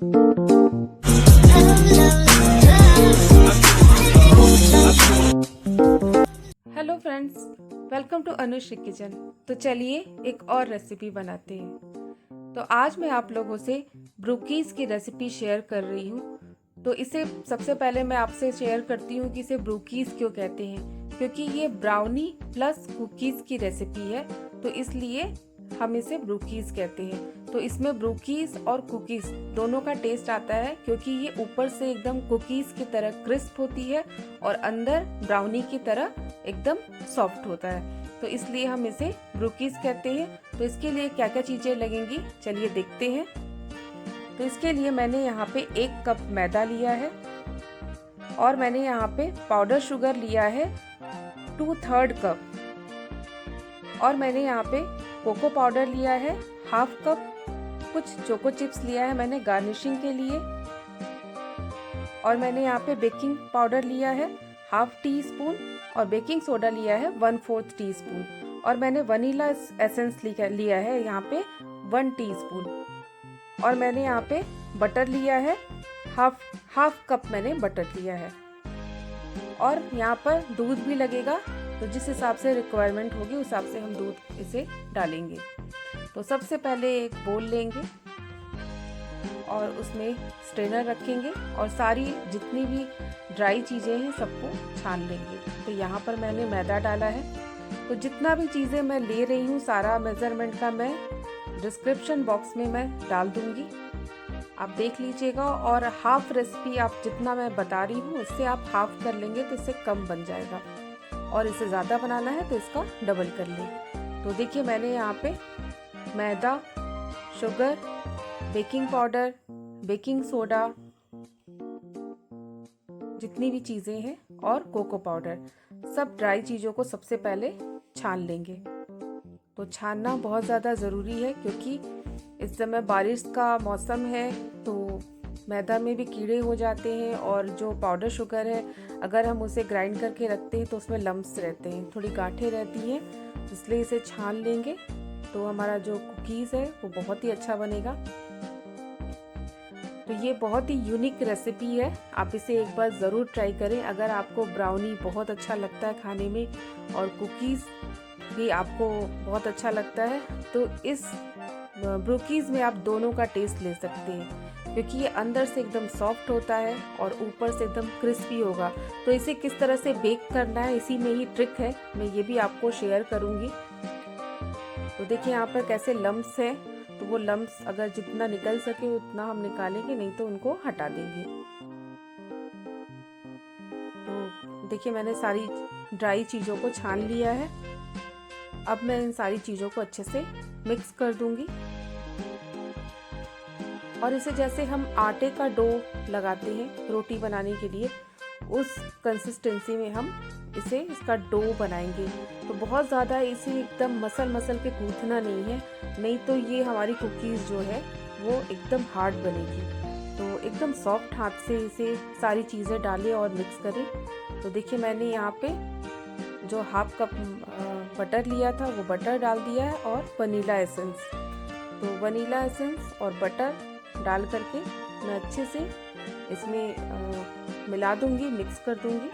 Hello friends, welcome to Anushree kitchen. तो चलिए एक और रेसिपी बनाते हैं। तो आज मैं आप लोगों से ब्रूकीज़ की रेसिपी शेयर कर रही हूँ। तो इसे सबसे पहले मैं आपसे शेयर करती हूँ कि इसे ब्रूकीज़ क्यों कहते हैं, क्योंकि ये ब्राउनी प्लस कुकीज़ की रेसिपी है, तो इसलिए हम इसे ब्रूकीज़ कहते हैं। तो इसमें ब्रूकीज़ और कुकीज़ दोनों का टेस्ट आता है, क्योंकि ये ऊपर से एकदम कुकीज़ की तरह क्रिस्प होती है और अंदर ब्राउनी की तरह एकदम सॉफ्ट होता है, तो इसलिए हम इसे ब्रूकीज़ कहते हैं। तो इसके लिए क्या क्या चीज़ें लगेंगी, चलिए देखते हैं। तो इसके लिए मैंने यहाँ पे 1 कप मैदा लिया है और मैंने यहाँ पे पाउडर शुगर लिया है 2/3 कप, और मैंने यहाँ पे कोको पाउडर लिया है 1/2 कप। कुछ चोको चिप्स लिया है मैंने गार्निशिंग के लिए, और मैंने यहाँ पे बेकिंग पाउडर लिया है 1/2 टीस्पून और बेकिंग सोडा लिया है 1/4 टीस्पून, और मैंने वनीला एसेंस लिया है यहाँ पे 1 टीस्पून, और मैंने यहाँ पे बटर लिया है हाफ कप मैंने बटर लिया है, और यहाँ पर दूध भी लगेगा। तो जिस हिसाब से रिक्वायरमेंट होगी उस हिसाब से हम दूध इसे डालेंगे। तो सबसे पहले एक बोल लेंगे और उसमें स्ट्रेनर रखेंगे और सारी जितनी भी ड्राई चीज़ें हैं सबको छान लेंगे। तो यहाँ पर मैंने मैदा डाला है। तो जितना भी चीज़ें मैं ले रही हूँ सारा मेज़रमेंट का मैं डिस्क्रिप्शन बॉक्स में मैं डाल दूँगी, आप देख लीजिएगा। और हाफ रेसिपी आप जितना मैं बता रही हूँ उससे आप हाफ कर लेंगे तो इससे कम बन जाएगा, और इसे ज़्यादा बनाना है तो इसका डबल कर लें। तो देखिए मैंने यहाँ पे मैदा, sugar, baking powder, baking soda, जितनी भी चीज़ें हैं, और कोको पाउडर, सब ड्राई चीज़ों को सबसे पहले छान लेंगे। तो छानना बहुत ज़्यादा ज़रूरी है, क्योंकि इस समय बारिश का मौसम है तो मैदा में भी कीड़े हो जाते हैं, और जो पाउडर शुगर है अगर हम उसे ग्राइंड करके रखते हैं तो उसमें लम्प्स रहते हैं, थोड़ी गांठें रहती हैं, इसलिए इसे छान लेंगे तो हमारा जो कुकीज़ है वो बहुत ही अच्छा बनेगा। तो ये बहुत ही यूनिक रेसिपी है, आप इसे एक बार ज़रूर ट्राई करें। अगर आपको ब्राउनी बहुत अच्छा लगता है खाने में और कुकीज़ भी आपको बहुत अच्छा लगता है, तो इस ब्रूकीज़ में आप दोनों का टेस्ट ले सकते हैं, क्योंकि ये अंदर से एकदम सॉफ्ट होता है और ऊपर से एकदम क्रिस्पी होगा। तो इसे किस तरह से बेक करना है इसी में ही ट्रिक है, मैं ये भी आपको शेयर करूँगी। तो देखिए यहाँ पर कैसे लम्प्स हैं, तो वो लम्प्स अगर जितना निकल सके उतना हम निकालेंगे, नहीं तो उनको हटा देंगे। तो देखिए मैंने सारी ड्राई चीज़ों को छान लिया है। अब मैं इन सारी चीज़ों को अच्छे से मिक्स कर दूंगी, और इसे जैसे हम आटे का डो लगाते हैं रोटी बनाने के लिए, उस कंसिस्टेंसी में हम इसका डो बनाएंगे। तो बहुत ज़्यादा इसे एकदम मसल के गूंथना नहीं है, नहीं तो ये हमारी कुकीज़ जो है वो एकदम हार्ड बनेगी। तो एकदम सॉफ्ट हाथ से इसे सारी चीज़ें डालें और मिक्स करें। तो देखिए मैंने यहाँ पे जो 1/2 कप बटर लिया था वो बटर डाल दिया है, और वनीला एसेंस। तो वनीला एसेंस और बटर डाल करके मैं अच्छे से इसमें मिला दूंगी, मिक्स कर दूंगी।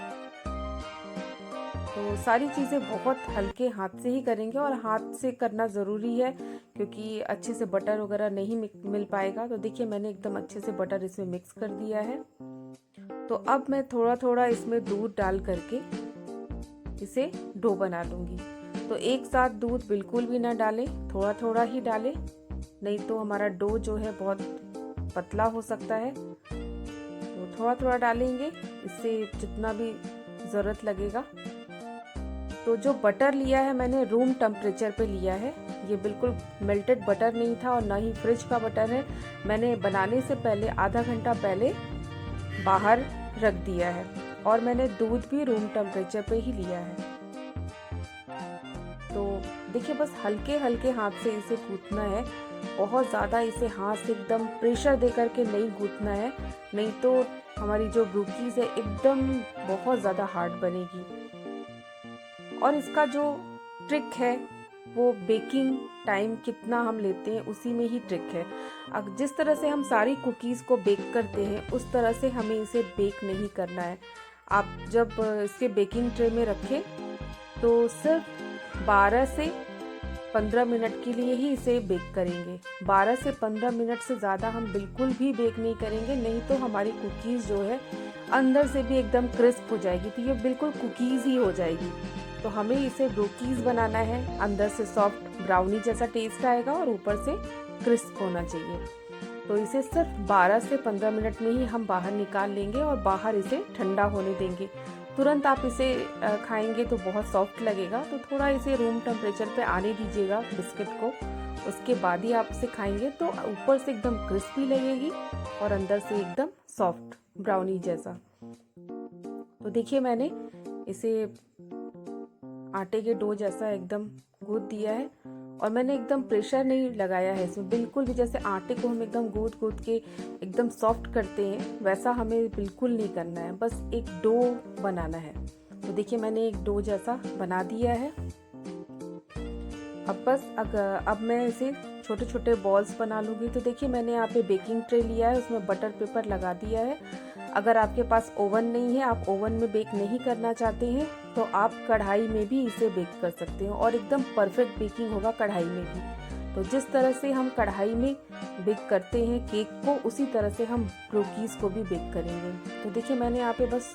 तो सारी चीज़ें बहुत हल्के हाथ से ही करेंगे, और हाथ से करना ज़रूरी है, क्योंकि अच्छे से बटर वगैरह नहीं मिल पाएगा। तो देखिए मैंने एकदम अच्छे से बटर इसमें मिक्स कर दिया है। तो अब मैं थोड़ा थोड़ा इसमें दूध डाल करके इसे डो बना लूँगी। तो एक साथ दूध बिल्कुल भी ना डालें, थोड़ा थोड़ा ही डालें, नहीं तो हमारा डो जो है बहुत पतला हो सकता है। तो थोड़ा थोड़ा डालेंगे, इससे जितना भी ज़रूरत लगेगा। तो जो बटर लिया है मैंने रूम टेम्परेचर पे लिया है, ये बिल्कुल मेल्टेड बटर नहीं था और ना ही फ्रिज का बटर है। मैंने बनाने से पहले आधा घंटा पहले बाहर रख दिया है, और मैंने दूध भी रूम टेम्परेचर पे ही लिया है। तो देखिए बस हल्के हल्के हाथ से इसे गूंथना है, बहुत ज़्यादा इसे हाथ से एकदम प्रेशर दे करके नहीं गूंथना है, नहीं तो हमारी जो ब्रूकीज़ है एकदम बहुत ज़्यादा हार्ड बनेगी। और इसका जो ट्रिक है वो बेकिंग टाइम कितना हम लेते हैं उसी में ही ट्रिक है। जिस तरह से हम सारी कुकीज़ को बेक करते हैं उस तरह से हमें इसे बेक नहीं करना है। आप जब इसके बेकिंग ट्रे में रखें तो सिर्फ 12 से 15 मिनट के लिए ही इसे बेक करेंगे। 12 से 15 मिनट से ज़्यादा हम बिल्कुल भी बेक नहीं करेंगे, नहीं तो हमारी कुकीज़ जो है अंदर से भी एकदम क्रिस्प हो जाएगी, तो ये बिल्कुल कुकीज़ ही हो जाएगी। तो हमें इसे ब्रोकीज़ बनाना है, अंदर से सॉफ्ट ब्राउनी जैसा टेस्ट आएगा और ऊपर से क्रिस्प होना चाहिए। तो इसे सिर्फ 12 से 15 मिनट में ही हम बाहर निकाल लेंगे और बाहर इसे ठंडा होने देंगे। तुरंत आप इसे खाएंगे तो बहुत सॉफ्ट लगेगा, तो थोड़ा इसे रूम टेम्परेचर पे आने दीजिएगा बिस्किट को। उसके बाद ही आप इसे खाएंगे तो ऊपर से एकदम क्रिस्पी लगेगी और अंदर से एकदम सॉफ्ट ब्राउनी जैसा। तो देखिए मैंने इसे आटे के डो जैसा एकदम गूंथ दिया है और मैंने एकदम प्रेशर नहीं लगाया है इसमें, बिल्कुल भी जैसे आटे को हम एकदम गूंथ के एकदम सॉफ्ट करते हैं वैसा हमें बिल्कुल नहीं करना है, बस एक डो बनाना है। तो देखिए मैंने एक डो जैसा बना दिया है। अब मैं इसे छोटे छोटे बॉल्स बना लूँगी। तो देखिए मैंने यहाँ पे बेकिंग ट्रे लिया है, उसमें बटर पेपर लगा दिया है। अगर आपके पास ओवन नहीं है, आप ओवन में बेक नहीं करना चाहते हैं, तो आप कढ़ाई में भी इसे बेक कर सकते हो और एकदम परफेक्ट बेकिंग होगा कढ़ाई में भी। तो जिस तरह से हम कढ़ाई में बेक करते हैं केक को, उसी तरह से हम ब्रोकीज़ को भी बेक करेंगे। तो देखिए मैंने यहाँ पे बस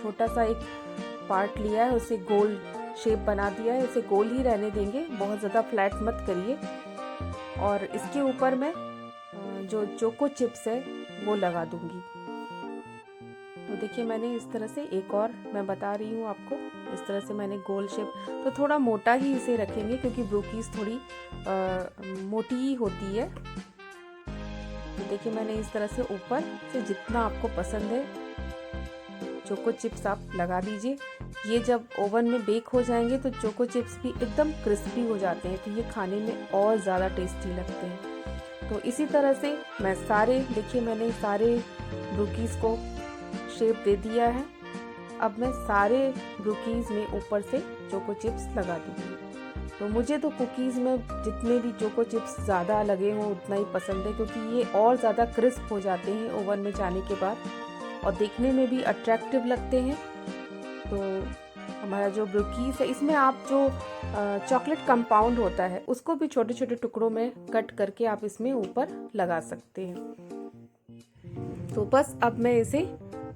छोटा सा एक पार्ट लिया है, उसे गोल शेप बना दिया है। इसे गोल ही रहने देंगे, बहुत ज़्यादा फ्लैट मत करिए। और इसके ऊपर मैं जो चोको चिप्स है वो लगा दूंगी। तो देखिए मैंने इस तरह से एक और मैं बता रही हूँ आपको, इस तरह से मैंने गोल शेप, तो थोड़ा मोटा ही इसे रखेंगे क्योंकि ब्रोकीज़ थोड़ी मोटी ही होती है। तो देखिए मैंने इस तरह से ऊपर से जितना आपको पसंद है चोको चिप्स आप लगा दीजिए। ये जब ओवन में बेक हो जाएंगे तो चोको चिप्स भी एकदम क्रिस्पी हो जाते हैं, तो ये खाने में और ज़्यादा टेस्टी लगते हैं। तो इसी तरह से मैं देखिए मैंने सारे ब्रोकीज़ को शेप दे दिया है। अब मैं सारे ब्रोकीज़ में ऊपर से चोको चिप्स लगा दूँगी। तो मुझे तो कुकीज़ में जितने भी चोको चिप्स ज़्यादा लगे हों उतना ही पसंद है, क्योंकि ये और ज़्यादा क्रिस्प हो जाते हैं ओवन में जाने के बाद और देखने में भी अट्रैक्टिव लगते हैं। तो हमारा जो ब्रोकीज़ है, इसमें आप जो चॉकलेट कंपाउंड होता है उसको भी छोटे छोटे टुकड़ों में कट करके आप इसमें ऊपर लगा सकते हैं। तो बस अब मैं इसे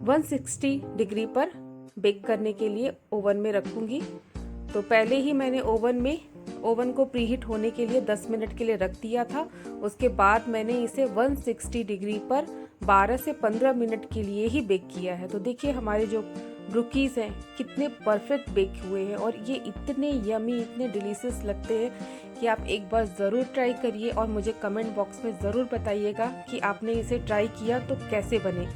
160 डिग्री पर बेक करने के लिए ओवन में रखूँगी। तो पहले ही मैंने ओवन को प्रीहीट होने के लिए 10 मिनट के लिए रख दिया था। उसके बाद मैंने इसे 160 डिग्री पर 12 से 15 मिनट के लिए ही बेक किया है। तो देखिए हमारे जो ब्रोकीज़ हैं कितने परफेक्ट बेक हुए हैं और ये इतने यमी, इतने डिलीशियस लगते हैं कि आप एक बार ज़रूर ट्राई करिए और मुझे कमेंट बॉक्स में ज़रूर बताइएगा कि आपने इसे ट्राई किया तो कैसे बने।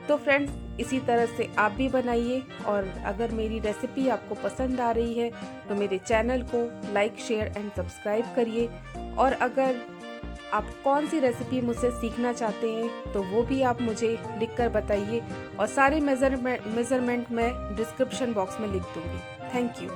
तो फ्रेंड्स, इसी तरह से आप भी बनाइए और अगर मेरी रेसिपी आपको पसंद आ रही है तो मेरे चैनल को लाइक, शेयर एंड सब्सक्राइब करिए। और अगर आप कौन सी रेसिपी मुझसे सीखना चाहते हैं तो वो भी आप मुझे लिख कर बताइए और सारे मेज़रमेंट मैं डिस्क्रिप्शन बॉक्स में लिख दूँगी। Thank you.